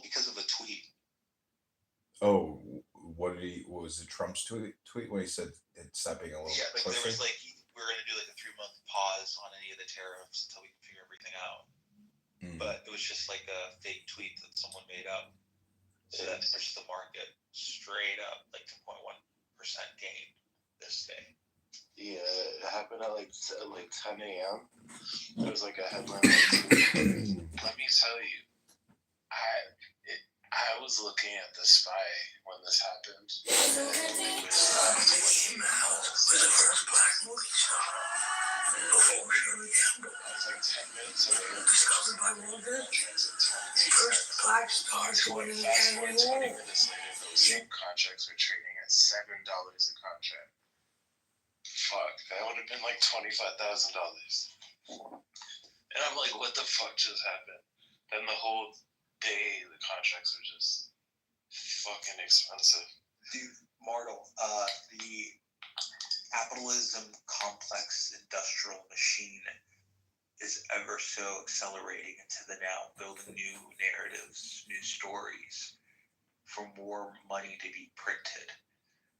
because of a tweet. Oh, what was it Trump's tweet when he said it's stop being a little Yeah, like there pussy? was like we're gonna do like a 3 month pause on any of the tariffs until we can figure everything out. Mm. But it was just like a fake tweet that someone made up. So that pushed the market straight up, like 2.1% gain this day. Yeah, it happened at like 10 a.m. There was like a headline. Let me tell you, I was looking at the spy when this happened. It came out with the first black movie star. Before Shirley Campbell. I was like 10 minutes away. Discovered by World Bank. First black star joining the Academy Award. 20 minutes later, those same contracts were trading at $7 a contract. Fuck, that would have been like $25,000. And I'm like, what the fuck just happened? Then the whole day, the contracts are just fucking expensive. Dude, Martel, the capitalism complex industrial machine is ever so accelerating into the now, building new narratives, new stories for more money to be printed.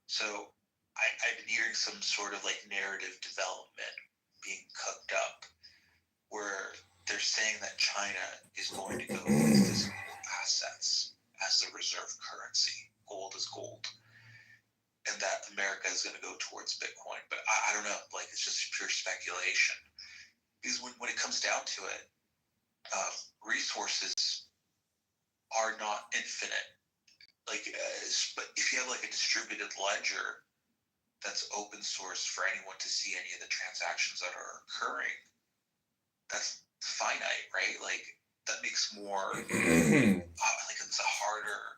So I've been hearing some sort of like narrative development being cooked up where they're saying that China is going to go with physical assets as the reserve currency. Gold is gold. And that America is going to go towards Bitcoin. But I don't know. Like, it's just pure speculation. Because when it comes down to it, resources are not infinite. Like, but if you have like a distributed ledger that's open source for anyone to see any of the transactions that are occurring, that's finite, right? Like that makes more like it's a harder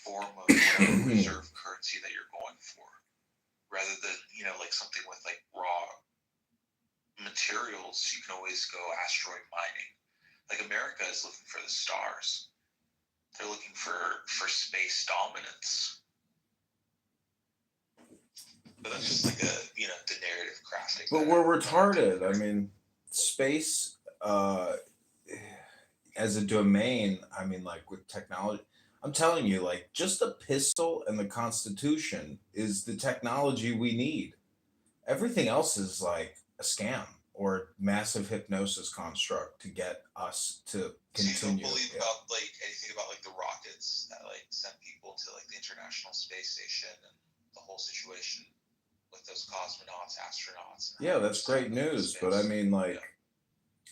form of reserve currency that you're going for, rather than like something with like raw materials. You can always go asteroid mining. Like America is looking for the stars. They're looking for space dominance. But that's just like the narrative crafting. But we're retarded. I mean, space as a domain, I mean, like with technology, I'm telling you, like just the pistol and the Constitution is the technology we need. Everything else is like a scam or massive hypnosis construct to get us to continue. So you don't believe about like anything about like the rockets that like sent people to like the International Space Station and the whole situation with those cosmonauts, astronauts. Yeah, that's great news, but I mean, like,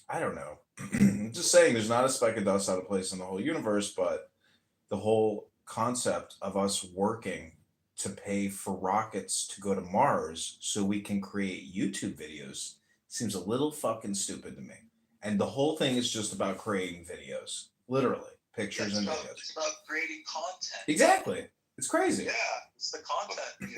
I don't know. I'm just saying, there's not a speck of dust out of place in the whole universe, but the whole concept of us working to pay for rockets to go to Mars so we can create YouTube videos seems a little fucking stupid to me. And the whole thing is just about creating videos, literally, pictures and videos. It's about creating content. Exactly. It's crazy. Yeah, it's the content,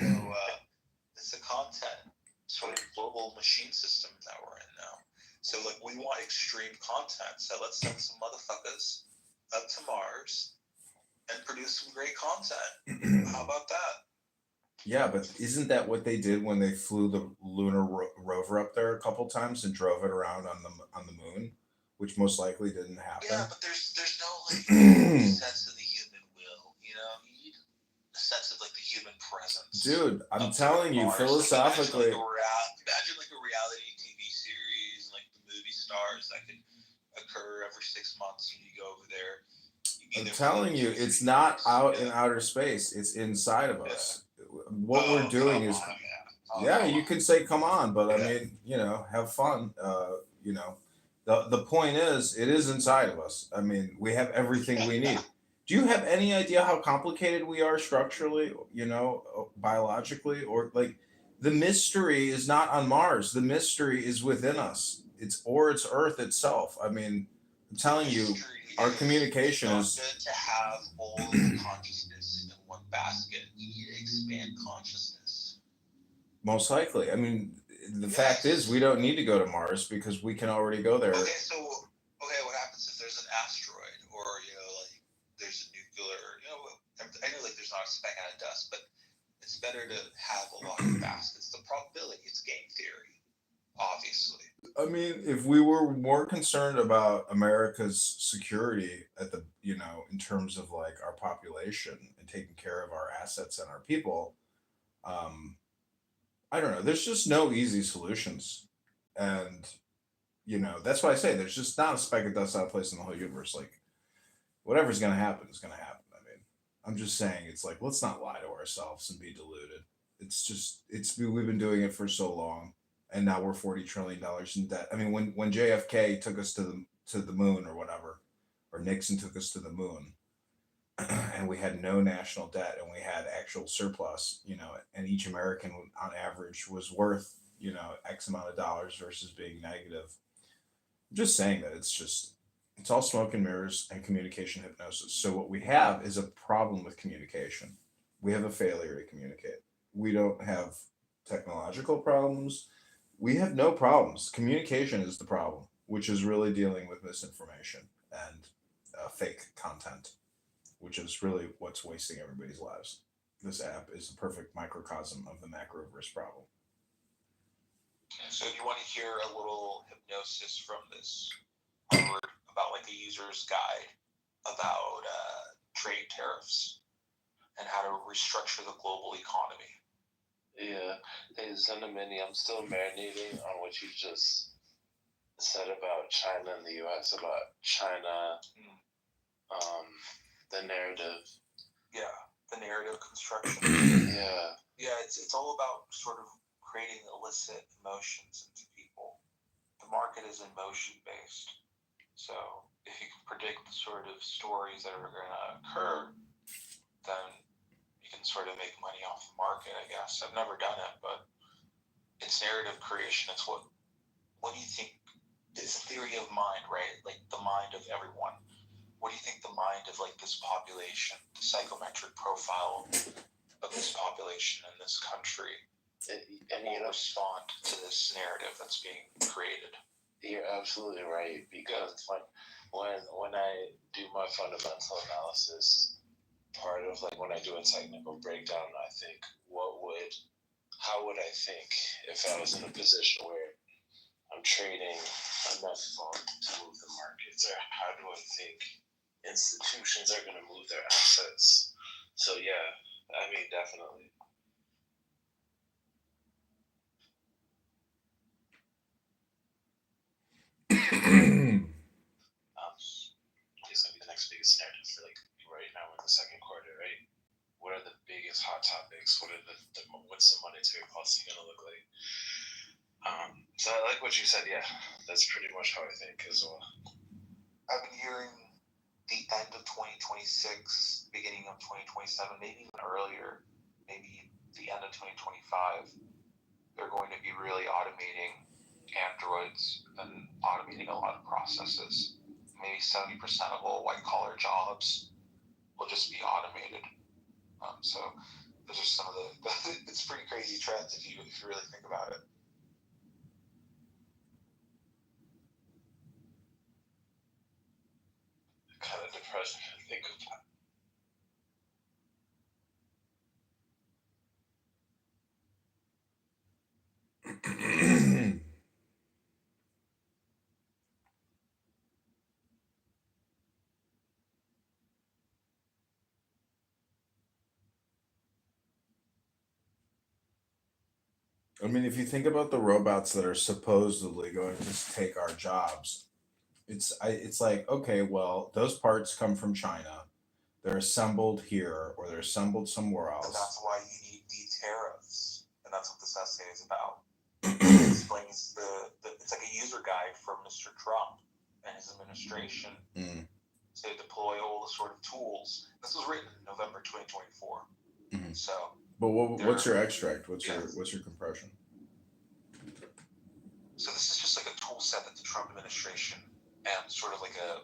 it's the content sort of global machine system that we're in now. So, like, we want extreme content. So let's send some motherfuckers up to Mars and produce some great content. How about that? Yeah, but isn't that what they did when they flew the lunar rover up there a couple times and drove it around on the moon, which most likely didn't happen? Yeah, but there's no like sense of the human will. You need a sense of like the human presence. Dude, I'm telling you, philosophically. Imagine like a reality TV series, like the movie stars that could occur every 6 months. You go over there. I'm telling you, it's not out in outer space. It's inside of us. What we're doing is, you can say, come on, but I mean, have fun. The point is, it is inside of us. I mean, we have everything we need. Do you have any idea how complicated we are structurally, biologically, or like the mystery is not on Mars. The mystery is within us. It's Earth itself. I mean, I'm telling you, our communication is good to have all of the consciousness in one basket. You need to expand consciousness. Most likely. I mean, the fact is, we don't need to go to Mars because we can already go there. Okay, what happens if there's an asteroid or like there's a nuclear? I know like there's not a speck out of dust, but it's better to have a lot of baskets. The probability, it's game theory. obviously. I mean, if we were more concerned about America's security at the, in terms of like our population and taking care of our assets and our people, um, I don't know. There's just no easy solutions, and that's why I say there's just not a speck of dust out of place in the whole universe. Like whatever's gonna happen is gonna happen. I mean, I'm just saying it's like let's not lie to ourselves and be deluded. We've been doing it for so long, and now we're $40 trillion in debt. I mean, when JFK took us to the moon or whatever, or Nixon took us to the moon, and we had no national debt and we had actual surplus, and each American on average was worth X amount of dollars versus being negative. I'm just saying that it's all smoke and mirrors and communication hypnosis. So what we have is a problem with communication. We have a failure to communicate. We don't have technological problems. We have no problems. Communication is the problem, which is really dealing with misinformation and fake content, which is really what's wasting everybody's lives. This app is a perfect microcosm of the macroverse problem. So if you want to hear a little hypnosis from this word about like a user's guide about trade tariffs and how to restructure the global economy. Yeah. Hey, Zenamini, I'm still marinating on what you just said about China and the US, about China, the narrative. Yeah, the narrative construction. Yeah. Yeah, it's all about sort of creating illicit emotions into people. The market is emotion based. So if you can predict the sort of stories that are going to occur, then you can sort of make money off the market, I guess. I've never done it, but it's narrative creation. It's what do you think? It's a theory of mind, right? Like the mind of everyone. What do you think the mind of like this population, the psychometric profile of this population in this country, and will respond to this narrative that's being created? You're absolutely right, because when I do my fundamental analysis, part of like when I do a technical breakdown, I think how would I think if I was in a position where I'm trading enough fund to move the markets, or how do I think institutions are going to move their assets? So yeah, I mean, definitely. It's going to be the next biggest narrative for like right now in the second quarter, right? What are the biggest hot topics? What's the monetary policy going to look like? So I like what you said. Yeah, that's pretty much how I think as well. I've been hearing the end of 2026, beginning of 2027, maybe even earlier, maybe the end of 2025, they're going to be really automating androids and automating a lot of processes. Maybe 70% of all white collar jobs will just be automated. So those are some of the it's pretty crazy trends if you really think about it. Kind of depressing to think about. I mean, if you think about the robots that are supposedly going to take our jobs, it's like, okay, well, those parts come from China. They're assembled here or they're assembled somewhere And else. that's why you need the tariffs, and that's what this essay is about. It explains it's like a user guide from Mr. Trump and his administration to deploy all the sort of tools. This was written in November 2024. So, but what's your extract? What's your compression? So this is just like a tool set that the Trump administration and sort of like a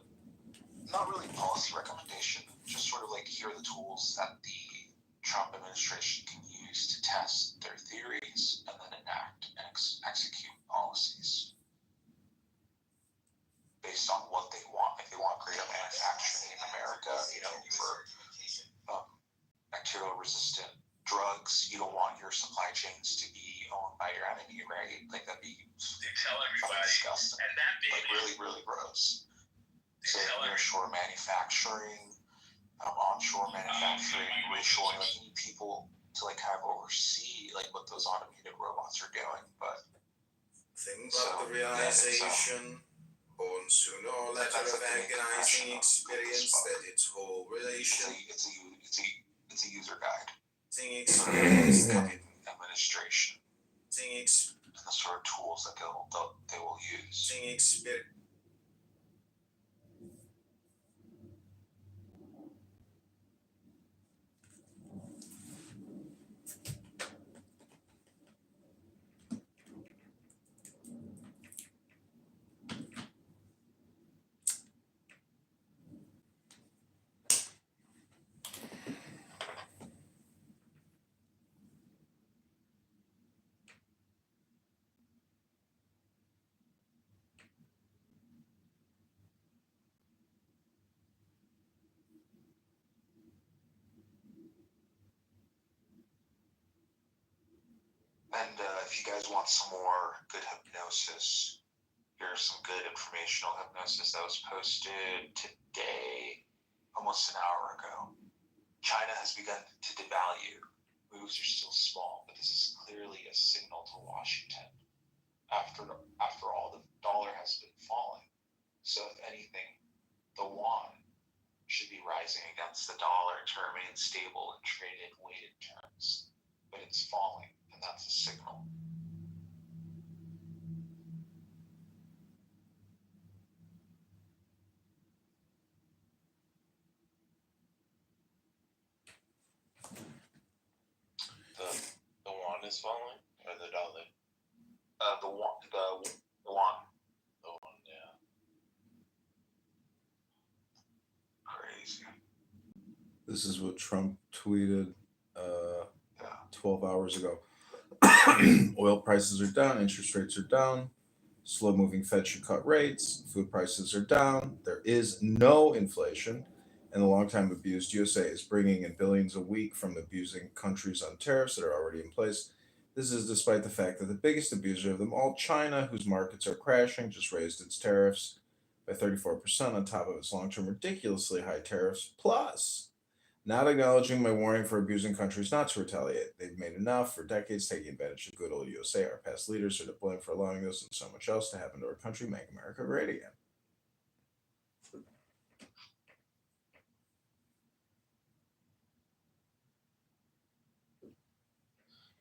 not really policy recommendation, just sort of like here are the tools that the Trump administration can use to test their theories and then enact and execute policies based on what they want. If they want greater manufacturing in America, for bacterial resistant drugs, you don't want your supply chains to be owned by your enemy, right? Like that'd be disgusting. Like really, really gross. So nearshore manufacturing, onshore manufacturing, reshoring, like you need people to like kind of oversee like what those automated robots are doing. But think about the realization, born sooner or later of agonizing experience that its whole relation. It's a user guide. Experience Administration. And the sort of tools that they will use. And if you guys want some more good hypnosis, here's some good informational hypnosis that was posted today, almost an hour ago. China has begun to devalue. Moves are still small, but this is clearly a signal to Washington. After all, the dollar has been falling. So if anything, the yuan should be rising against the dollar to remain stable in traded weighted terms. But it's falling, and that's a signal. The yuan is falling, or the dollar? The yuan. The yuan, yeah. Crazy. This is what Trump tweeted 12 hours ago. Oil prices are down, interest rates are down, slow moving Fed should cut rates, food prices are down, there is no inflation, and the long-time abused USA is bringing in billions a week from abusing countries on tariffs that are already in place. This is despite the fact that the biggest abuser of them all, China, whose markets are crashing, just raised its tariffs by 34% on top of its long-term ridiculously high tariffs, plus not acknowledging my warning for abusing countries not to retaliate. They've made enough for decades, taking advantage of good old USA. Our past leaders are to blame for allowing this and so much else to happen to our country. Make America great again.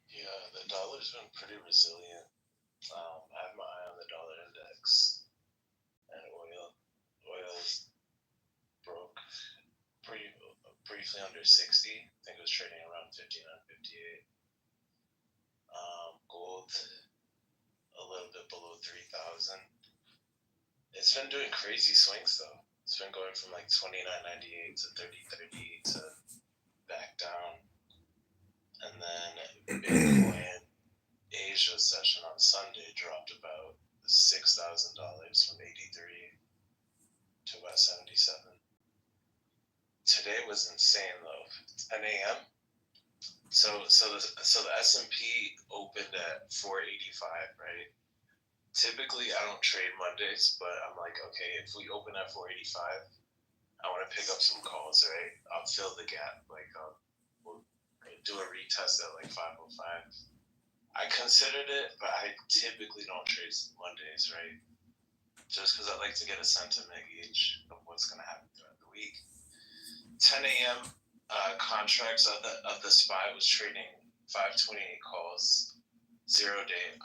Yeah, the dollar's been pretty resilient. I have my eye on the dollar index, and oil's broke briefly under 60. I think it was trading around 59.58. Gold a little bit below 3,000. It's been doing crazy swings though. It's been going from like 29.98 to 30.30 to back down, and then Bitcoin Asia session on Sunday dropped about $6,000 from 83 to about 77. Today was insane though. 10 a.m. So the S&P opened at 485, right? Typically I don't trade Mondays, but I'm like, okay, if we open at 485, I want to pick up some calls, right? I'll fill the gap. Like we'll do a retest at like 505. I considered it, but I typically don't trade Mondays, right? Just because I like to get a sentiment gauge of what's going to happen throughout the week. 10 a.m. Contracts of the SPY was trading 528 calls, 0-day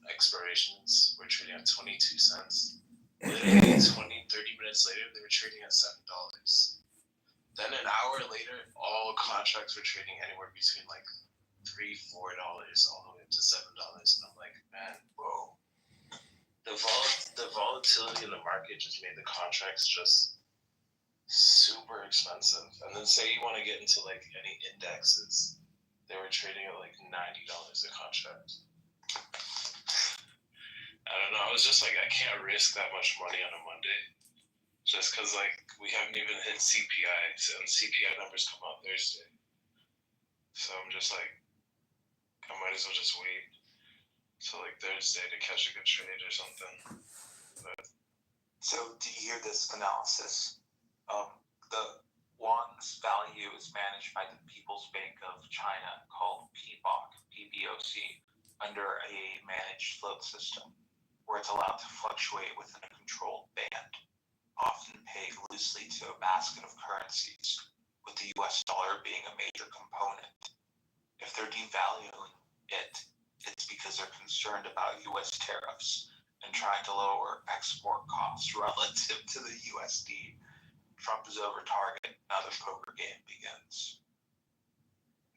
expirations were trading at 22 cents. Literally 30 minutes later, they were trading at $7. Then an hour later, all contracts were trading anywhere between like $3-4 all the way up to $7, and I'm like, man, whoa. The volatility in the market just made the contracts just super expensive. And then say you want to get into like any indexes, they were trading at like $90 a contract. I don't know. I was just like, I can't risk that much money on a Monday, just because like we haven't even hit CPI, so CPI numbers come out Thursday. So I'm just like, I might as well just wait. So like Thursday to catch a good trade or something. So, do you hear this analysis? The yuan's value is managed by the People's Bank of China, called PBOC, under a managed float system, where it's allowed to fluctuate within a controlled band, often pegged loosely to a basket of currencies, with the US dollar being a major component. If they're devaluing it, it's because they're concerned about US tariffs and trying to lower export costs relative to the USD. Trump is over target. Now the poker game begins.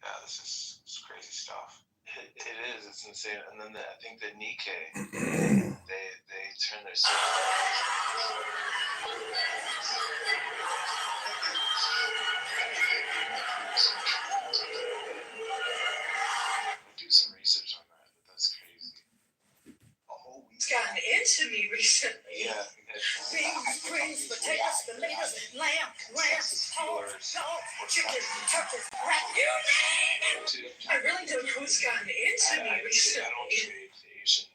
Yeah, this is crazy stuff. It is. It's insane. And then I think the Nikkei, they turn their do some research on that. But that's crazy. It's gotten into me recently. Yeah. Beans, greens, potatoes, tomatoes, lamb, pork, dog, chicken, turkey, rat, you name it. I really don't know what's gotten into me recently. I don't trade Asian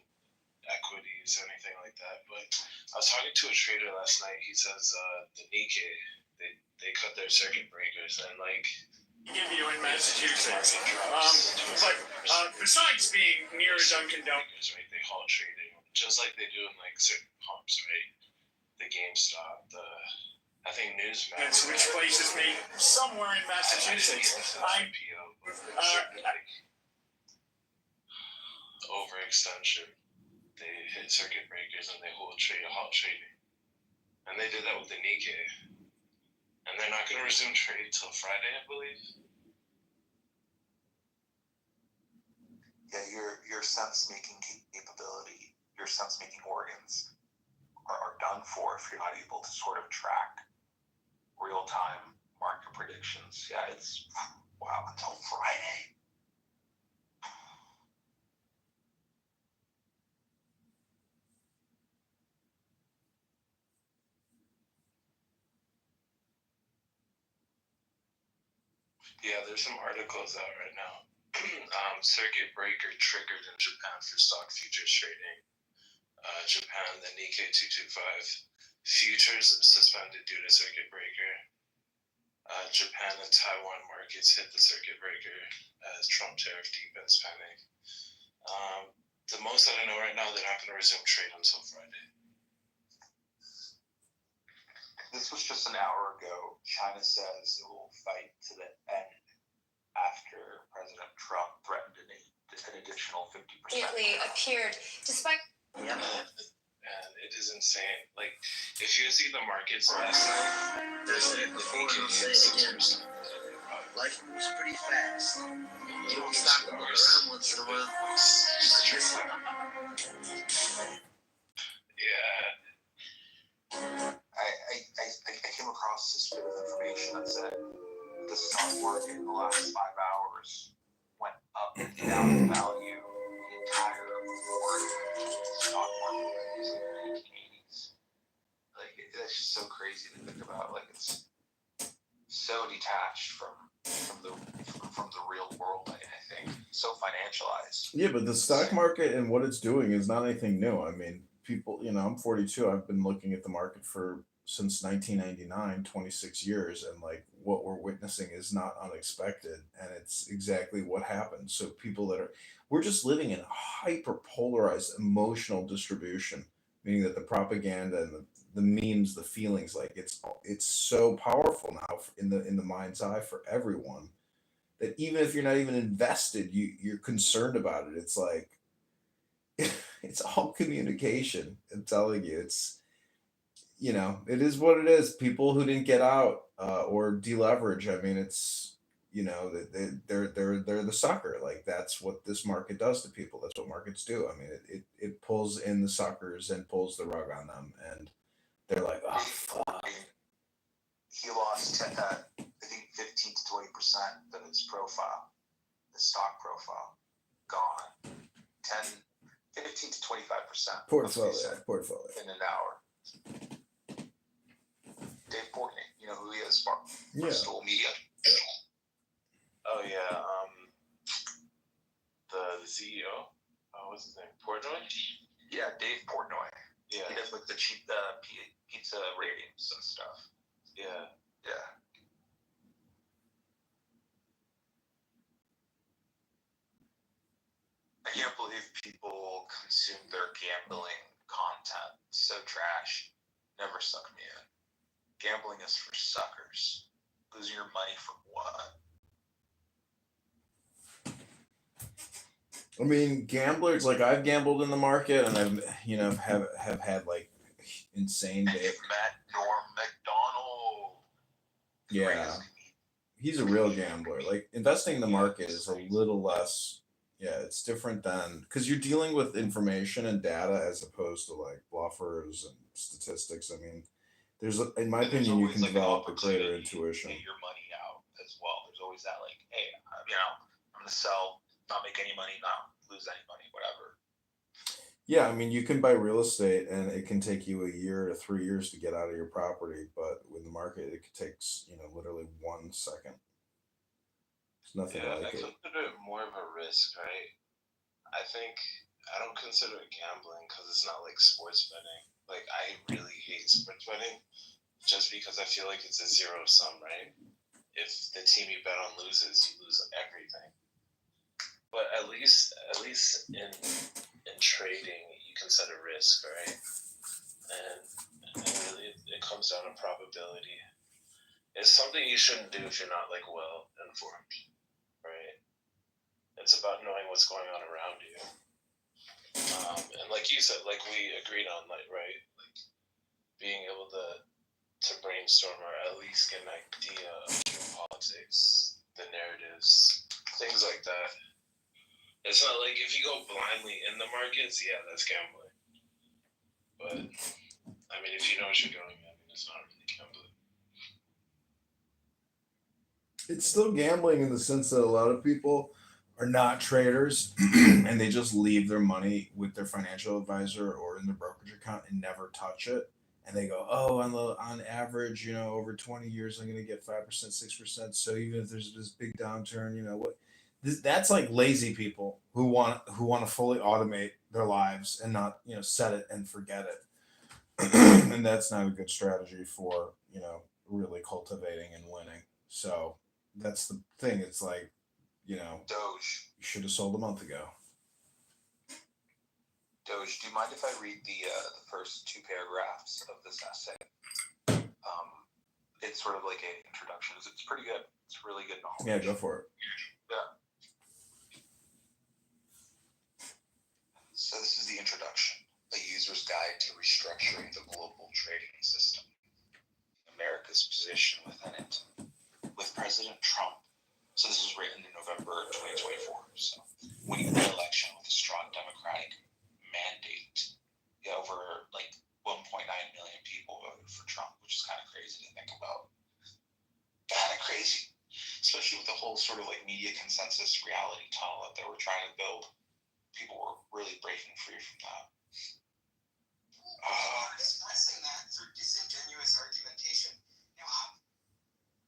equities or anything like that, but I was talking to a trader last night. He says the Nikkei, they cut their circuit breakers and like give you in Massachusetts. But besides being near a Dunkin' Donuts, right? They halt trading just like they do in like certain pumps, right? The GameStop, I think Newsmax, which places me somewhere in Massachusetts. Overextension. They hit circuit breakers and they halt trading. And they did that with the Nikkei. And they're not going to resume trade till Friday, I believe. Yeah, your sense-making capability, your sense-making organs are done for if you're not able to sort of track real-time market predictions. Yeah, it's wow, until Friday. Yeah, there's some articles out right now. Circuit breaker triggered in Japan for stock futures trading. Japan, the Nikkei 225 futures suspended due to circuit breaker. Japan and Taiwan markets hit the circuit breaker as Trump tariff deepens panic. The most that I know right now, they're not going to resume trade until Friday. This was just an hour ago. China says it will fight to the end after President Trump threatened an additional 50%. Appeared despite. Yeah. And it is insane. Like, if you see the markets last night, the Nikkei hit 6%. Life moves pretty fast. You don't stop and look around once in a while. Yeah. I came across this bit of information that said the stock market in the last 5 hours went up and down in value the entire stock market was in the 1980s. Like, it's just so crazy to think about. Like, it's so detached from the real world. I think so financialized. Yeah, but the stock market and what it's doing is not anything new. I mean, people, I'm 42. I've been looking at the market since 1999, 26 years, and like what we're witnessing is not unexpected, and it's exactly what happened. So we're just living in a hyper polarized emotional distribution, meaning that the propaganda and the memes, the feelings, like it's so powerful now in the mind's eye for everyone that even if you're not even invested, you're concerned about it. It's like it's all communication. I'm telling you, it is what it is. People who didn't get out or deleverage. I mean, it's they're the sucker. Like, that's what this market does to people. That's what markets do. I mean, it pulls in the suckers and pulls the rug on them, and they're like, oh fuck. He lost, I think, 15 to 20% of his profile, his stock profile, gone. 15 to 25%. Portfolio. In an hour. Dave Portnoy, you know who he is? Yeah. Bristol Media. Oh yeah. The CEO. What's his name? ratings and stuff. Yeah. Yeah. I can't believe people consume their gambling content. So trash. Never suck me in. Gambling is for suckers. Losing your money for what? I mean, gamblers, like I've gambled in the market and I've, have had like insane And day. you've met Norm MacDonald. Yeah. He's a real gambler. Like investing in the market is a little less, yeah, it's different than because you're dealing with information and data as opposed to like bluffers and statistics. I mean, in my And there's opinion, you always can like an develop a greater opportunity to intuition. get your money out as well. There's always that like, hey, I'm gonna sell, not make any money, not lose any money, whatever. Yeah, I mean, you can buy real estate and it can take you a year to 3 years to get out of your property, but with the market, it takes, literally 1 second. It's nothing Yeah, I like it. consider it more of a risk, right? I don't consider it gambling because it's not like sports betting. Like, I really hate sports betting just because I feel like it's a zero sum, right? If the team you bet on loses, you lose everything. But at least in trading, you can set a risk, right? And really, it comes down to probability. It's something you shouldn't do if you're not like well informed, right? It's about knowing what's going on around you. And like you said, like we agreed on, like, right, like being able to brainstorm or at least get an idea of geopolitics, the narratives, things like that. It's not like if you go blindly in the markets, yeah, that's gambling. But I mean, if you know what you're doing, I mean, it's not really gambling. It's still gambling in the sense that a lot of people are not traders and they just leave their money with their financial advisor or in their brokerage account and never touch it. And they go, oh, on average, over 20 years, I'm going to get 5%, 6%. So even if there's this big downturn, that's like lazy people who want to fully automate their lives and not, set it and forget it. And that's not a good strategy for, really cultivating and winning. So that's the thing. It's like, Doge. you should have sold a month ago. Doge, do you mind if I read the first two paragraphs of this essay? It's sort of like an introduction. It's pretty good. It's really good knowledge. Yeah, go for it. Yeah. So this is the introduction. A user's guide to restructuring the global trading system. America's position within it. With President Trump. So this was written in November 2024. So winning the election with a strong Democratic mandate. Yeah, over like 1.9 million people voted for Trump, which is kind of crazy to think about. Kind of crazy. Especially with the whole sort of like media consensus reality tunnel that they were trying to build. People were really breaking free from that. Expressing that through disingenuous argumentation.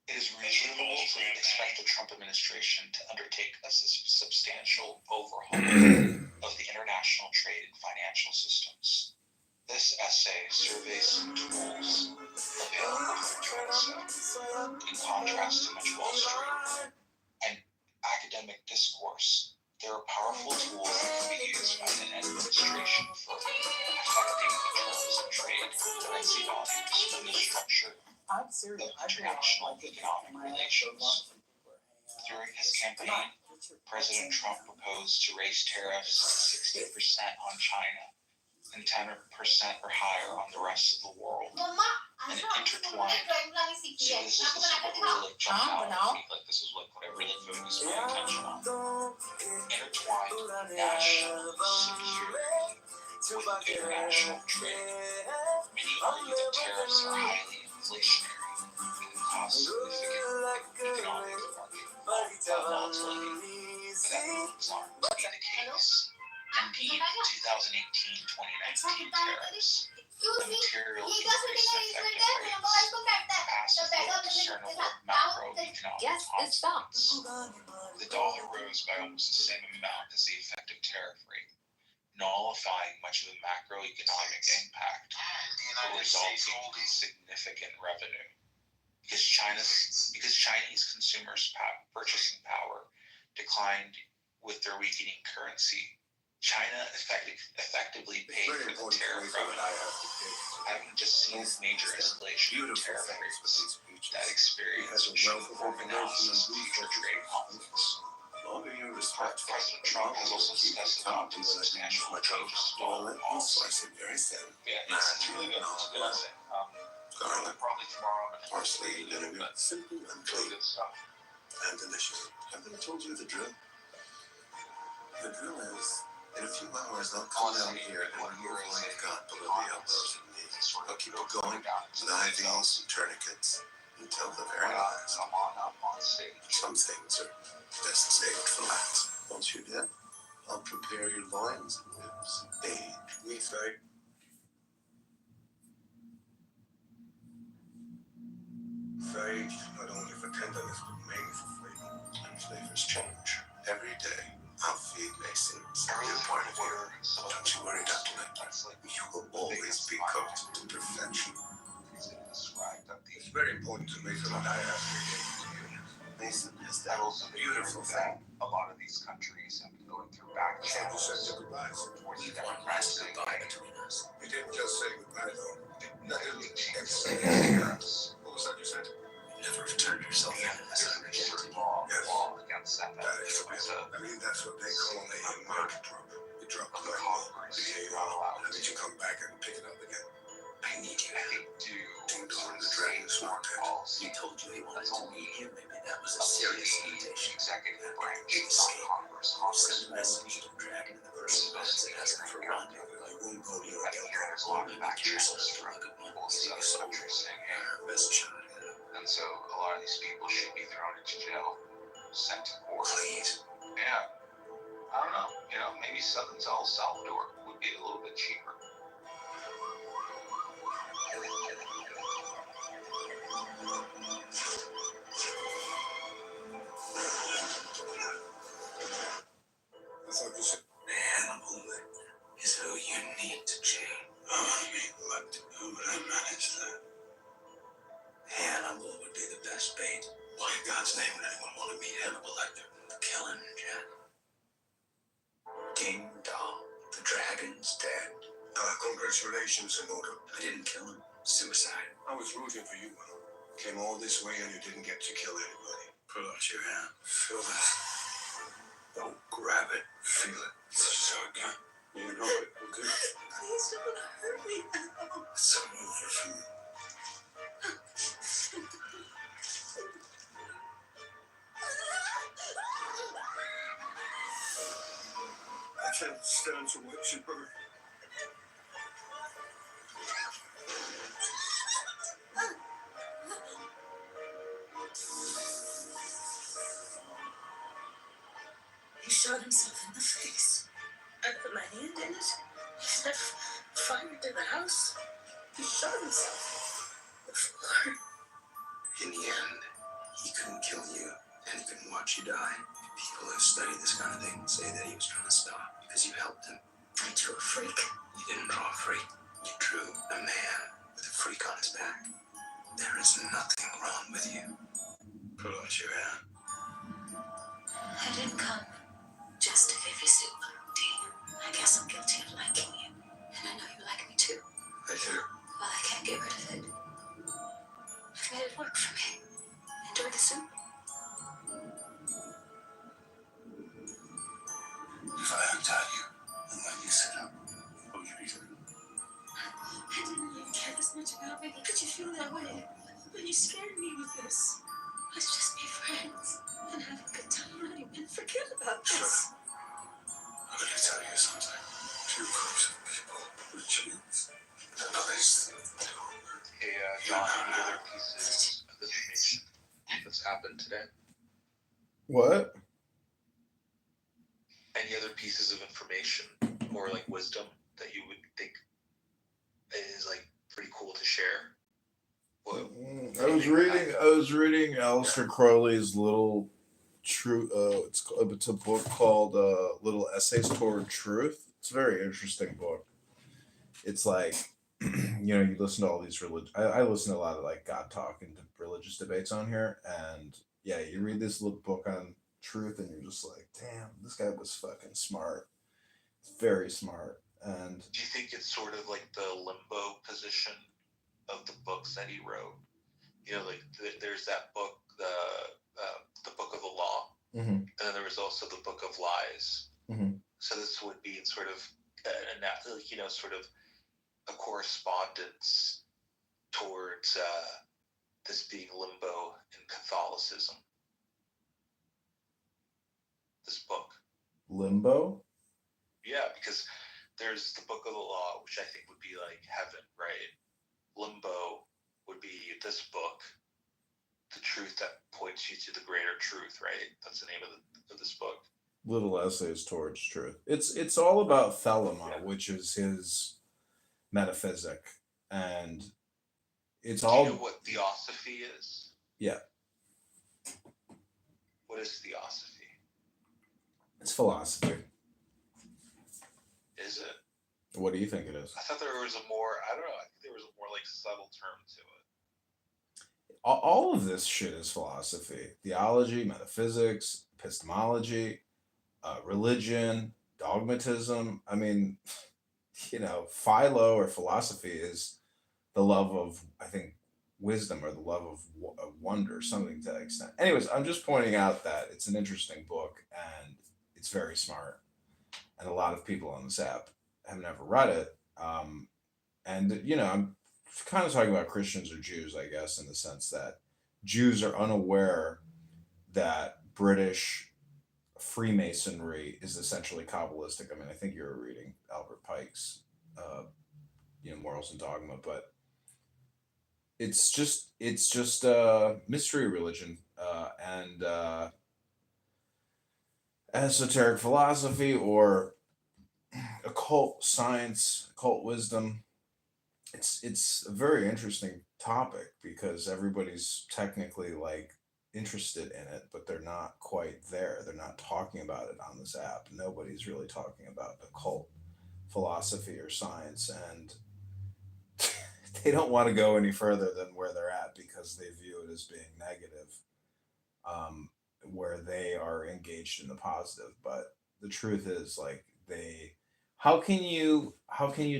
It is reasonable to expect the Trump administration to undertake a substantial overhaul of the international trade and financial systems. This essay surveys some tools available for doing so. In contrast to much Wall Street and academic discourse, there are powerful tools that can be used by the administration for affecting the terms of trade, currency values, and the structure of international economic relations. During his campaign, President Trump proposed to raise tariffs to 60% on China and 10% or higher on the rest of the world. And it intertwined. So this is what really like jumped out at me. Like this is what I really focused my attention on. Intertwined national security with international trade. Many argue that tariffs are highly inflationary and can cause significant economic volatility. But that does not be the case. Indeed, 2018-2019 tariffs, the material increase in effective rates, passes no discernible macroeconomic consequence. The dollar rose by almost the same amount as the effective tariff rate. nullifying much of the macroeconomic impact, but resulting in significant revenue. Because Chinese consumers' purchasing power declined with their weakening currency. China effectively paid for the tariff revenue, having just seen major escalation in tariff rates. That experience should inform analysis of future trade conflicts. President Trump has also discussed adopting substantial changes to foreign policy. Yeah, it's really good. It's a good essay. Probably tomorrow I'm going to vinegar, but simple and really good stuff. And delicious. Have they told you the drill? The drill is, in a few hours they'll come down here and remove what you've got below the elbows and knees. They'll keep it going with IVs and tourniquets until the very last. I'm on stage. Some things are best saved for last. Once you're dead, I'll prepare your loins and ribs. We very not only for tenderness, but mainly for flavor. And flavors change. Every day, I'll feed Masons a new point of view. Don't you worry, Dr. Knight. You will always be cooked to perfection. It's very important to Mason and I ask you. Mason has that beautiful thing. A lot of these countries have been going through back Can't you say goodbyes? towards democracy. Goodbye between us. You didn't just say goodbye, though. Nothing changes. What was that you said? Never returned yourself in as I rejected you. Law against that. I mean, that's what they call a market drop. You drop the how did you come back and pick it up again? I need you. Ding dong, the dragon is not dead. He told you he wanted to meet you. Maybe that was a serious invitation. Executive branch, Congress. Send a message to the dragon in the person that has it for rendezvous. I won't go near I think there's a lot of back channels from Look at one. both sides of the saying, hey, best shot. and so a lot of these people should be thrown into jail, sent to court. Please. Yeah. I don't know. Maybe Southern El Salvador would be a little bit cheaper. I thought you said Hannibal is who you need to change. How would I manage that? Hannibal would be the best bait. Why in God's name would anyone want to meet Hannibal Lecter? Killing Jack. Ding dong. The dragon's dead. Congratulations, Inoda. I didn't kill him. Suicide. I was rooting for you, Will. Came all this way and you didn't get to kill anybody. Pull out your hand. Feel this. Don't grab it. Feel it. This is our gun. You know it. Okay. Please don't hurt me now. It's so over for me. I can't stand to watch you burn. He shot himself in the face. I put my hand in it. He set fire to the house. He shot himself. The floor. In the end, he couldn't kill you, and he couldn't watch you die. People who study this kind of thing say that he was trying to stop because you helped him. I drew a freak. You didn't draw a freak. You drew a man with a freak on his back. There is nothing wrong with you. Pull out your hand. I didn't come just to give you soup, Dean. I guess I'm guilty of liking you. And I know you like me too. I do. Well, I can't get rid of it. I've made it work for me. Enjoy the soup. If I untie you and let you sit up, what would you be doing? I didn't really care this much about me. Could you feel that way? When you scared me with this. Let's just be friends and have a good time and forget about this. I'm going to tell you something. Two groups of people with genes. The nice thing to do. Hey, John, any other pieces of information that's happened today? What? Any other pieces of information or like wisdom that you would think is like pretty cool to share? What, I was reading Aleister Crowley's little true. It's a book called Little Essays Toward Truth, It's a very interesting book. It's like, you listen to all these religion. I listen to a lot of like God talk and religious debates on here, and yeah, you read this little book on truth, and you're just like, damn, this guy was fucking smart, very smart, and Do you think it's sort of like the limbo position of the books that he wrote? Like there's that book, the Book of the Law, mhm, and then there was also the Book of Lies. mhm. So this would be sort of, sort of a correspondence towards this being limbo in Catholicism. This book, Limbo. yeah, because there's the Book of the Law, which I think would be like heaven, right? Limbo would be this book, the truth that points you to the greater truth, right? That's the name of this book. Little essays towards truth. It's all about Thelema, Yeah. which is his metaphysic, and it's Do you know all what theosophy is? yeah, What is theosophy? it's philosophy. Is it? What do you think it is? I thought there was a more, I don't know, I think there was a more like subtle term to it. All of this shit is philosophy: theology, metaphysics, epistemology, religion, dogmatism. I mean, philo or philosophy is the love of, I think, wisdom, or the love of wonder, something to that extent. Anyways, I'm just pointing out that it's an interesting book, and it's very smart, and a lot of people on this app have never read it. And I'm kind of talking about Christians or Jews, I guess, in the sense that Jews are unaware that British Freemasonry is essentially Kabbalistic. I mean, I think you were reading Albert Pike's, uh, Morals and Dogma, but it's just a mystery religion, and esoteric philosophy, or occult science, occult wisdom. It's a very interesting topic because everybody's technically like interested in it, but they're not quite there. They're not talking about it on this app. Nobody's really talking about occult philosophy or science, and they don't want to go any further than where they're at because they view it as being negative, um, where they are engaged in the positive. But the truth is, like, how can you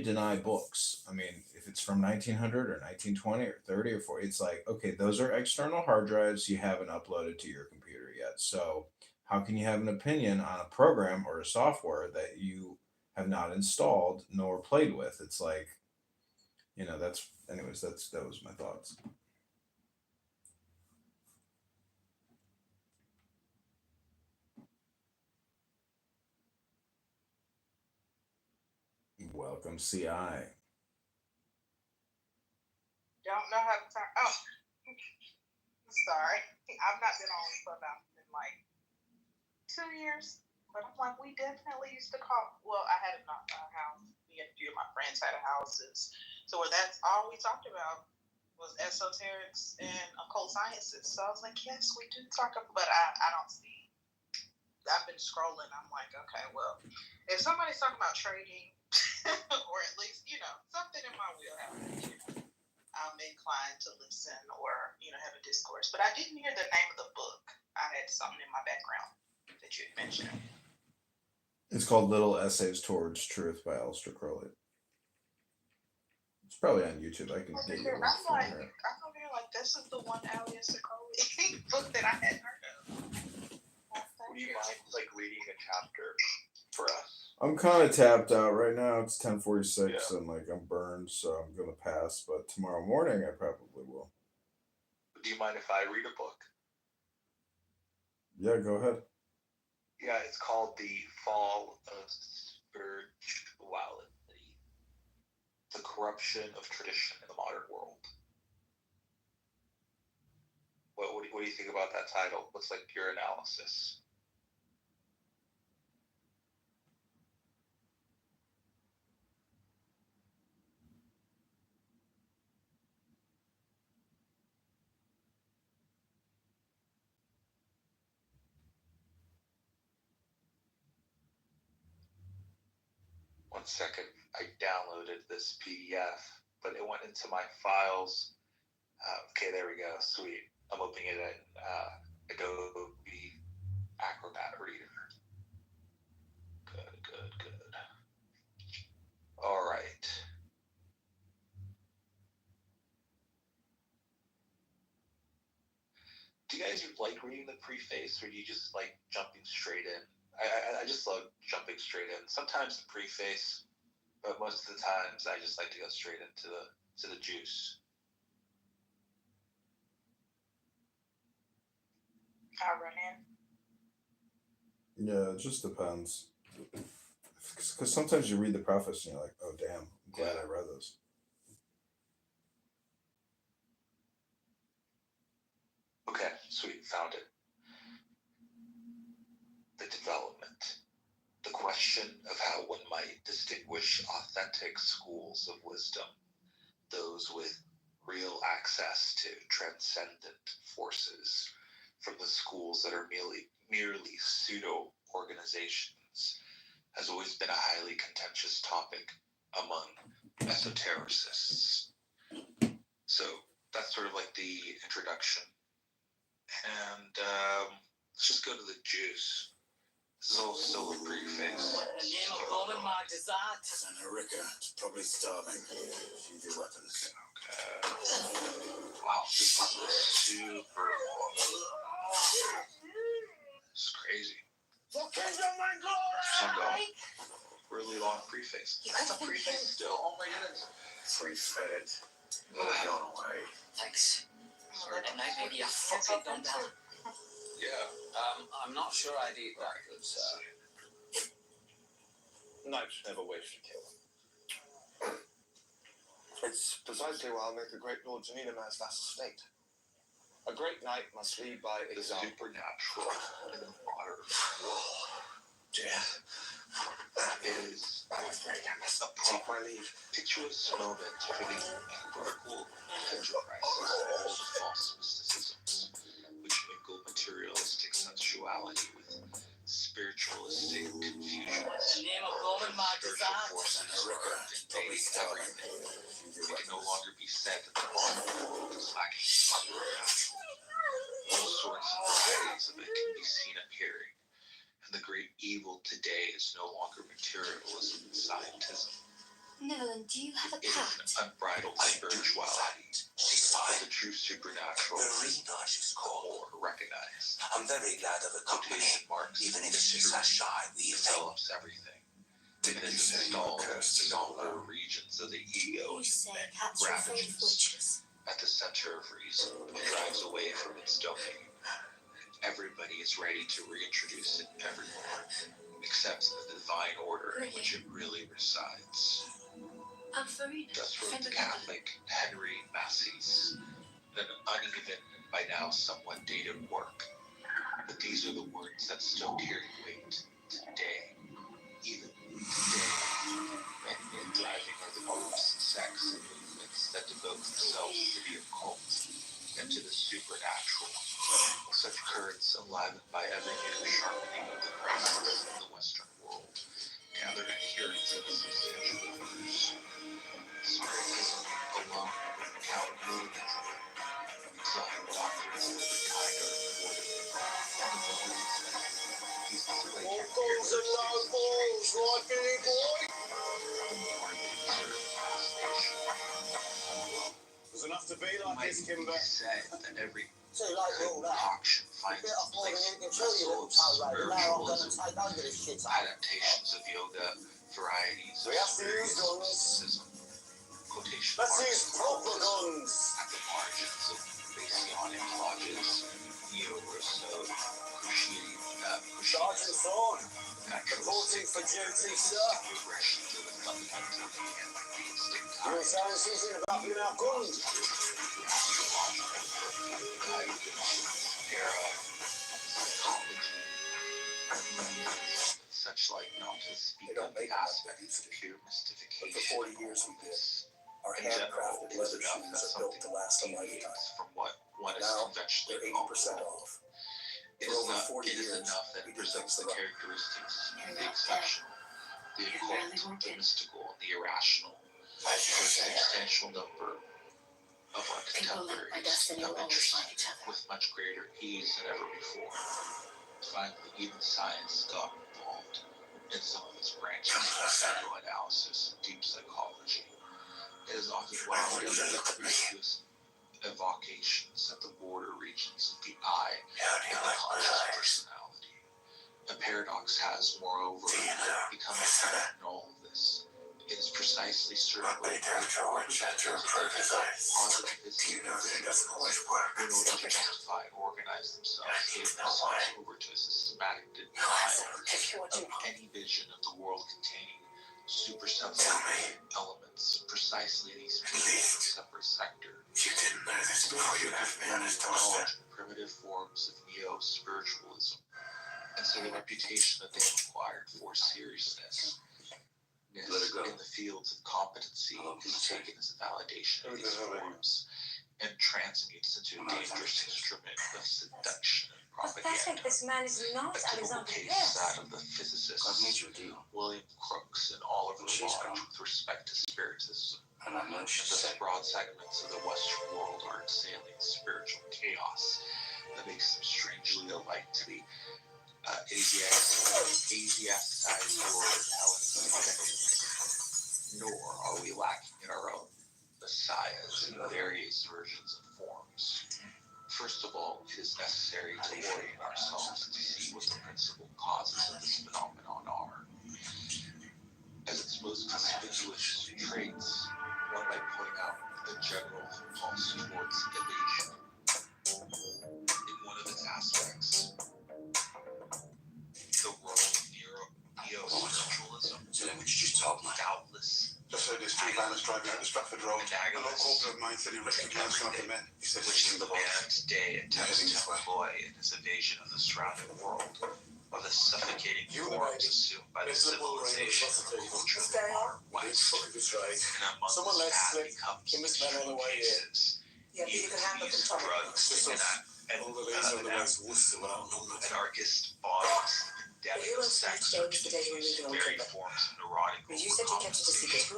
deny books? I mean, if it's from 1900 or 1920 or 30 or 40, it's like, okay, those are external hard drives you haven't uploaded to your computer yet. So how can you have an opinion on a program or a software that you have not installed nor played with? It's like, that's anyways, that was my thoughts. Welcome, CI. Don't know how to turn. Oh, sorry. I've not been on Clubhouse in like 2 years, but I'm like, we definitely used to call. Well, I had a house. Me and a few of my friends had houses, so where that's all we talked about was esoterics and occult sciences. So I was like, yes, we do talk about, but I don't see. I've been scrolling. I'm like, okay, well, if somebody's talking about trading, or at least something in my wheelhouse, I'm inclined to listen or have a discourse. But I didn't hear the name of the book. I had something in my background that you had mentioned. It's called Little Essays Towards Truth by Aleister Crowley. It's probably on YouTube. I can get you a link from here. I'm over here like, this is the one Aleister Crowley book that I hadn't heard of. Would you mind like reading a chapter for us? I'm kind of tapped out right now. It's 10:46, Yeah. and like I'm burned, so I'm gonna pass. But tomorrow morning, I probably will. Do you mind if I read a book? Yeah, go ahead. Yeah, it's called The Fall of Spirituality: The Corruption of Tradition in the Modern World. What do you think about that title? What's like your analysis? second. I downloaded this PDF, but it went into my files. Okay, there we go. Sweet. I'm opening it in Adobe Acrobat Reader. Good. All right. Do you guys like reading the preface, or do you just like jumping straight in? I just love jumping straight in. Sometimes the preface, but most of the times I just like to go straight into the juice. I run in. Yeah, it just depends. Because sometimes you read the preface and you're like, oh damn, I'm glad I read this. Okay, sweet, found it. The development. The question of how one might distinguish authentic schools of wisdom, those with real access to transcendent forces, from the schools that are merely pseudo organizations, has always been a highly contentious topic among esotericists. So that's sort of like the introduction. And let's just go to the juice. This is all still a preface. The name of God and my desire. Senator Ricker is probably starving. Use your weapons. Okay. Wow, this is super long. This is crazy. For kingdom and glory! Really long preface. That's a preface still. Oh my goodness. Free-fed. Gone away. Thanks. Sorry. And now maybe a fucking dumbbell. Yeah. I'm not sure I'd eat that good, sir. Knights never wish to kill. It's precisely why I'll make a great Lord Janina man's vassal state. A great knight must lead by The example. supernatural in the water. Dear. It is a Take my leave. picturesque moment for the empirical enterprise of all the false mysticisms, which mingle materialistic sensuality with spiritualistic confusions. The name of God and my Spiritual desire. forces are invading everything. It can no longer be said that the body is lacking supernatural. All sorts of varieties of it can be seen appearing. And the great evil today is no longer materialism and scientism. Niven, do you have a It is cat? an unbridled spirituality. She's But fine. the true supernatural The is Rena she's called. more recognized. I'm very glad of the company. Quotation marks. Even if she's as shy, we Develops everything. It Didn't you is say installed your in curse is all the low? regions of the ego You say and cats are full of ravages witches. at the center of reason. It drives away from its domain. Everybody is ready to reintroduce it everywhere, except in the divine order in which it really resides. I'm Farina, Thus wrote friend the of mine. Catholic Henry Massey's, an uneven and by now somewhat dated work. But these are the words that still carry weight today. Even today, men driving are the groups, sects, and movements that devote themselves to the occult and to the supernatural. Such currents, enlivened by every new sharpening of the crisis in the Western world, gather adherents in substantial numbers. Spiritism alone would count millions of them. Some doctrines of every kind are imported, and the millions of them, these display characteristics right, Billy boy? There's enough to be It like might this, be Kimber. said that every Too late for all that. concoction finds Bit off its more than place you in can the chew, you vessel little of toe raider. Now I'm going to spiritualism, take over this shit. adaptations of yoga, varieties of We have to use spiritual guns. mysticism, quotation Let's marks, use proper guns. at the margins of Messianic lodges, Neo-Rousseau, Sergeant Thorne, naturalistic, reporting for duty, sir. aggressions of the fundamental and theistic You were kind. saying something about being our guns. Such like not to speak They don't of the make them like aspects of pure mystification. But for 40 years we did. Our In general, handcrafted it is leather enough shoes that are built to something last a deviates lifetime. from what one is Now, conventionally they're called 80% normal. off. It For is over not. 40 It is years, enough that we it did presents things the the right characteristics of You're the not exception. the occult, the mystical, and the irrational. For a substantial number of our contemporaries become interested with much greater ease than ever before. Finally, even science got involved in some of its branches of psychoanalysis and deep psychology. It is often one of the conspicuous evocations at the border regions of the eye and the conscious personality. A paradox has, moreover, become apparent in all of this. It is precisely certain representatives of positivism in order to justify and organize themselves, gave themselves over to a systematic denial of any vision of the world containing supersensitive elements. Precisely these people of a separate sector indulge in primitive forms of neo-spiritualism, and so the reputation that they have acquired for seriousness in the fields of competency is taken as a validation of these forms and transmutes into a dangerous instrument of seduction and propaganda. This man is not A typical Alexander. case is that of the physicists William Crookes and Oliver Lodge with respect to spiritism. And thus broad segments of the Western world are exhaling spiritual chaos that makes them strangely alike to the Asiaticized world of Hellenistic. Nor are we lacking in our own messiahs in various versions and forms. First of all, it is necessary to orient ourselves to see what the principal causes of this phenomenon are. As its most conspicuous traits, one might point out the general impulse towards evasion. In one of its aspects, the role of neo-spiritualism, doubtless Just heard this street line was driving out the Stratford Road. A local of mine said he recognised one of the men. He said which he's the the boy. man today attempts to employ in his evasion of the surrounding world, of the suffocating forms assumed by the civilization of the culture of the modern West. And among that becomes extreme cases, use drugs, and anarchist bodies, pandemic of sex, or to diffuse varied forms of neurotic overcompensation.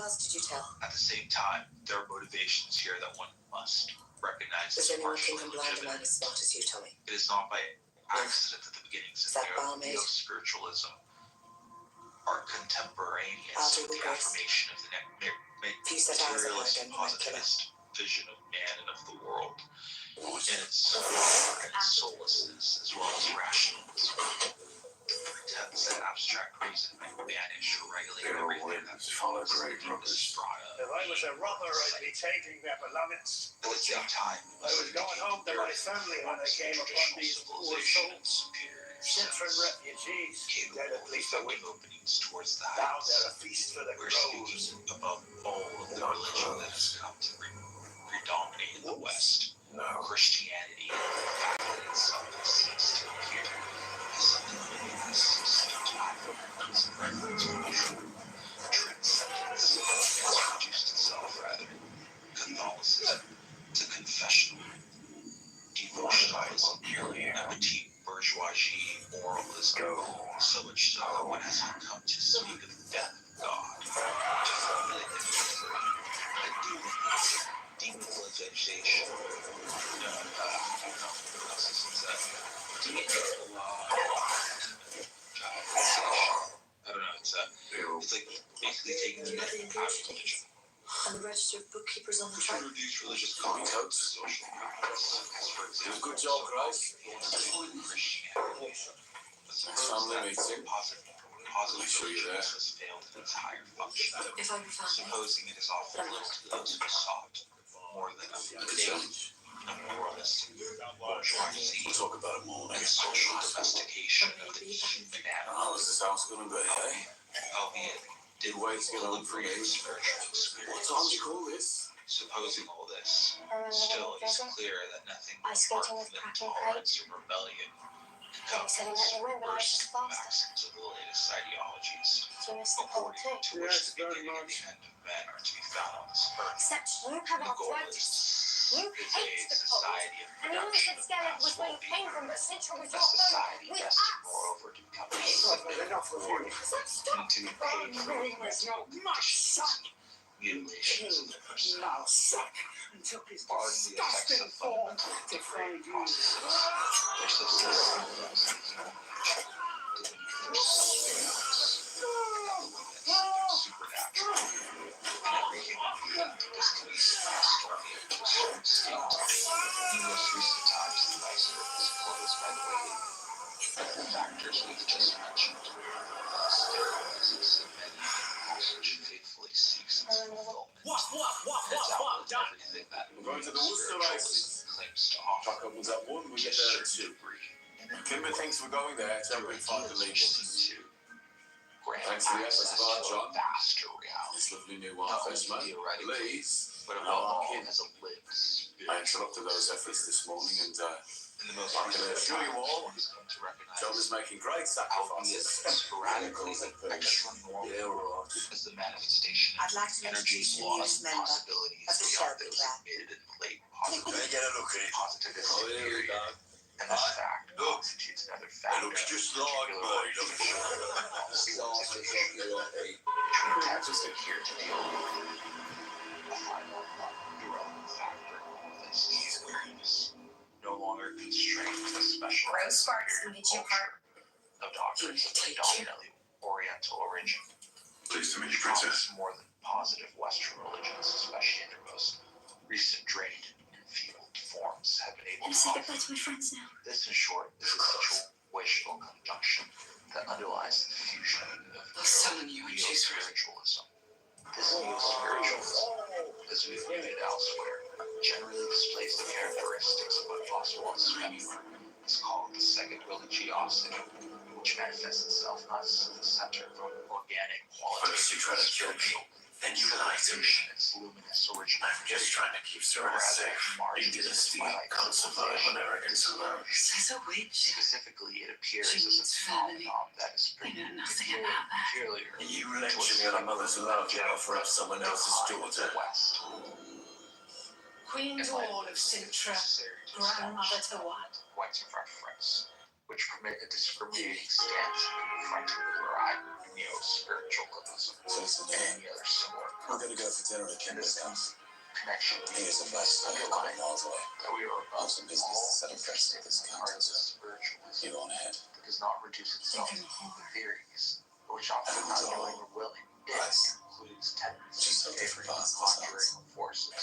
At the same time, there are motivations here that one must recognize as partially legitimate. It is not by accident that the beginnings of neo-spiritualism are contemporaneous with the affirmation of the materialist and positivist vision of man and of the world, and its power and its solaces, as well as rationalism. Pretense and abstract reason might banish or regulate everything that follows the deepest strata. If I was a robber, I'd be taking their belongings. At the same time, I was going home to my family when I came upon these poor souls, sent from refugees, dead at least a week. Openings towards the Now heights. they're a feast for the We're crows. speaking above all of the religion that has come to predominate in the West. Christianity, the fact that itself has ceased to appear as something living that ceased to have its reference or true transcendence, has reduced itself rather Catholicism to confessional devotionalism, a petite bourgeoisie moralism, so much so that one has come to speak of the death of God, to formulate the history and demonetization. I don't know, it's like basically taking the myth out of religion. And the register of bookkeepers on the To track. reduce religious concepts to social practice, as for example, Good job, Grace. Christianity. But suppose that positive religion has failed in its higher function. If I were found Supposing it is offered little to those who sought more than a date in a moralistic bourgeoisie Talk about it more and social domestication of the human animal, How's this house gonna be, eh? albeit did wait to look for a spiritual What time do experience. you call this? Supposing all this, still it is clear that nothing Ice apart skating from with cracking crates. intolerance or rebellion can come They said from he let me win, but I was subversive just faster. maxims of the latest ideologies, Do you miss the pole according too? to which Yes, the very beginning and much. the end of men are to be found on this earth. Except you have And the goal arthritis. is You a hate the cold. society society of And you production said of Scarlet was mass where you came well-being. from, but Citra was A your society home with destined, us. moreover, to become a Well, enough of you. and to be paid for There's no conditions, mutilations, and the person Now suck and took his are the effects disgusting of form fundamentally to degrading find you. processes. Their systems are supernatural. And every human being disconnects historically into a certain state. In the most recent times, the iceberg is closed by the way the factors we've just mentioned. Sterilizes the many which faithfully seeks its fulfillment. And it's outward everything that We're going to the Worcester races. claims to offer. Truck opens up one, we To a get there certain two. degree. Kimber thinks we're going there to help him find the labels. Grant Thanks to the access efforts of our to a John. vaster reality. This lovely new one, Not first only man. theoretically, Please. but No, above I'm all kidding. as a lived spirit. I interrupted those efforts this morning and In the most I can recent assure you all, times, one has come to recognize John is making great albeit sacrifices. sporadically extra normal Yeah, we're right. as the manifestation I'd like to energy introduce the laws newest and member possibilities of the beyond Shelby those clan. admitted in late Can I get a look at it? positivistic Oh, here we period. go. And this Right. fact Look. constitutes another factor looks just of like particular mine, doesn't it? relationship between texts adhere to the old. A final, irrelevant factor is these awareness, no longer constrained to the special Rose Sparks can get you apart. of doctrines of predominantly Oriental origin. Pleased to meet you, Which Princess. promise more than positive Western religions, especially in their most recent drained and feeble forms, have been able And to say offer. goodbye to my friends now. This, in short, is the situational conjunction that underlies the fusion of I'll summon you and choose her. neo-spiritualism. This neo-spiritualism, as we've noted elsewhere, generally displays the characteristics of what Foswell is called the second religiosity, which manifests itself not as the center of organic quality, Unless you try to kill me, then you lied to me. its luminous original. I'm just trying to keep Serena safe. You dynasty can't survive on arrogance alone. She's a witch. Specifically, it appears She as a needs family. phenomenon that is I know nothing about that. peculiar You lecture me on a mother's love to offer up someone else's daughter. West. Queen Dawn of Sintra, grandmother to what? Points of reference, which permit a discriminating stance in confronting the variety of neo-spiritualism and any other similar We're gonna go for dinner at in Kimber's this house. connection. He is a place a couple of miles away. That we are I have some business to settle first with this part of council, so spiritualism you go on ahead. that does not reduce itself Think to I'm a whore. theories, which often not knowing or willing Right. includes tendencies Just so of different favoring parts of the conjuring forces.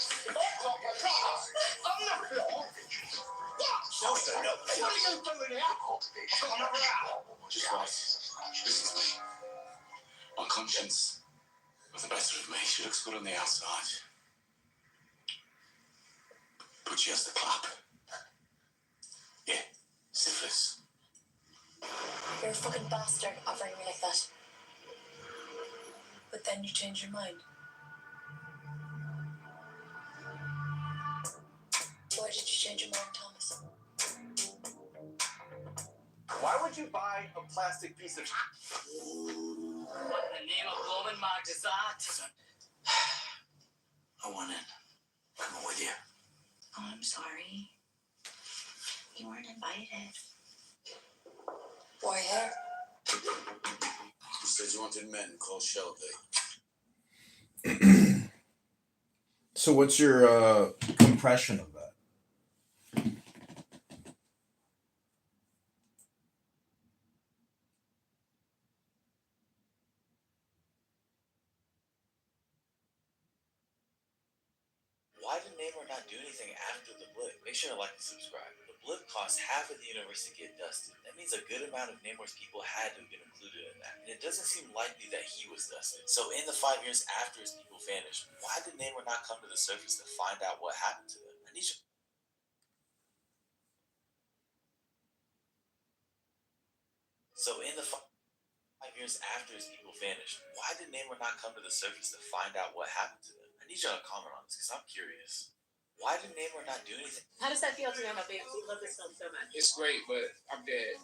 No, sir, no. What are you doing here? Cultivation Come on, of around. normal Just realities of This is consciousness. me. My conscience, with the better of me, she looks good on the outside. But she has the clap. Yeah, syphilis. You're a fucking bastard offering me like that. But then you change your mind. Why did you change your mind, Thomas? Why would you buy a plastic piece of What in the name of Roman Marx art? I want in. Coming with you. Oh, I'm sorry. You weren't invited. Why here? You said you wanted men called Shelby. So what's your compression of that? Why did Namor not do anything after the blip? Make sure to like and subscribe. The blip cost half of the universe to get dusted. That means a good amount of Namor's people had to have been included in that. And it doesn't seem likely that he was dusted. So in the 5 years after his people vanished, why did Namor not come to the surface to find out what happened to them? I need you. So in the 5 years after his people vanished, why did Namor not come to the surface to find out what happened to them? I need y'all to comment on this because I'm curious. Why did Namor not do anything? How does that feel to know my baby? We love this film so much. It's great, but I'm dead.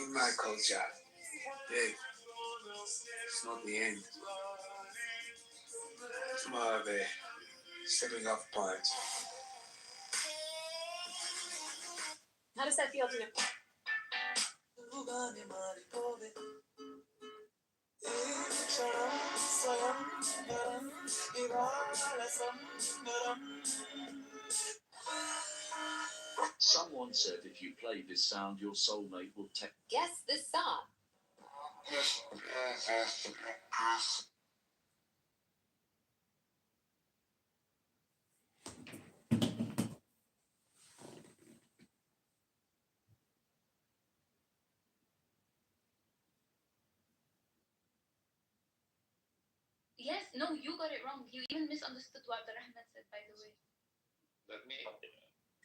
In my culture, death is not the end. It's more of a stepping off point does that feel to know? Someone said if you play this sound, your soulmate will take. Guess this song. Yes, no, you got it wrong. You even misunderstood what Abdurrahman said, by the way. Let me.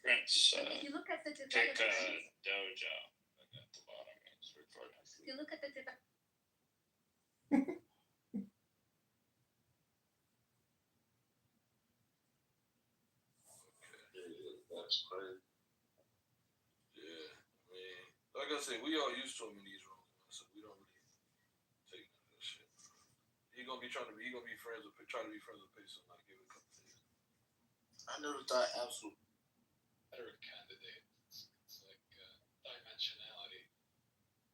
Prince, If you look at the take a development, dojo at the bottom. It's recording. if you look at the development, That's crazy. Yeah, I mean, like I said, we all used to him in these rooms, so we don't really take none of that shit. He gonna be friends with, try to be friends with Payson, like give it a couple days. I never thought absolute Better candidate. It's like dimensionality,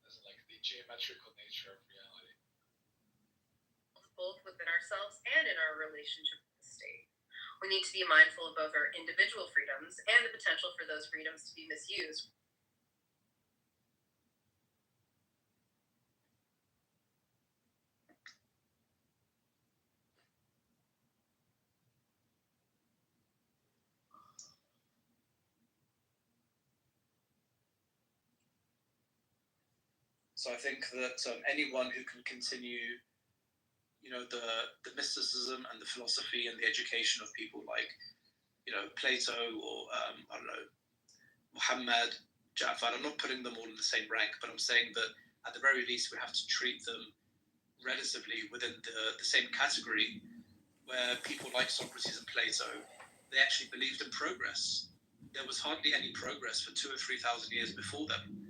as like the geometrical nature of reality. Both within ourselves and in our relationship with the state. We need to be mindful of both our individual freedoms and the potential for those freedoms to be misused. So I think that anyone who can continue, the mysticism and the philosophy and the education of people like, Plato or I don't know, Muhammad, Ja'far. I'm not putting them all in the same rank, but I'm saying that at the very least we have to treat them relatively within the same category, where people like Socrates and Plato, they actually believed in progress. There was hardly any progress for 2,000 or 3,000 years before them.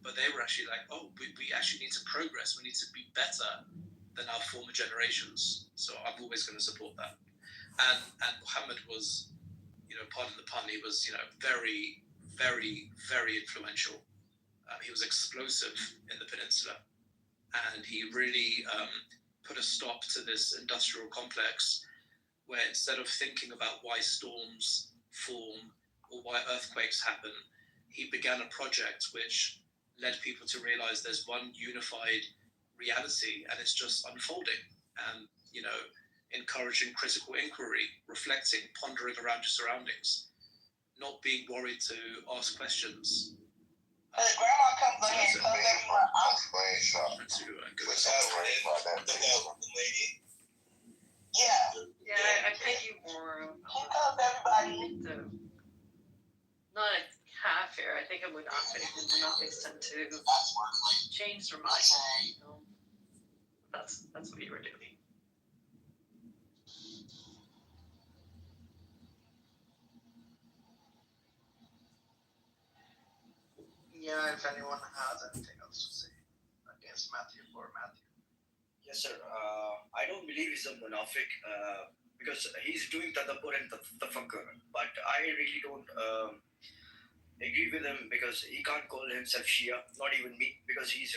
But they were actually like, oh, we actually need to progress. We need to be better than our former generations. So I'm always going to support that. And Muhammad was, pardon the pun, he was, very, very, very influential. He was explosive in the peninsula. And he really put a stop to this industrial complex where instead of thinking about why storms form or why earthquakes happen, he began a project which led people to realize there's one unified reality and it's just unfolding, and encouraging critical inquiry, reflecting, pondering around your surroundings, not being worried to ask questions. Grandma comes in here and tells everyone Yeah, I think you more. He tells everybody. Not a half here. I think it would not extend to change their mind. That's what you were doing. Yeah, if anyone has anything else to say against Matthew or Matthew. Yes, sir. I don't believe he's a munafiq because he's doing tadabbur and tafakkur. But I really don't agree with him because he can't call himself Shia, not even me, because he's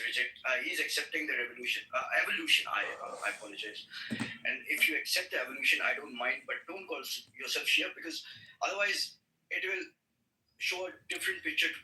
accepting the evolution. I apologize. And if you accept the evolution, I don't mind, but don't call yourself Shia because otherwise it will show a different picture to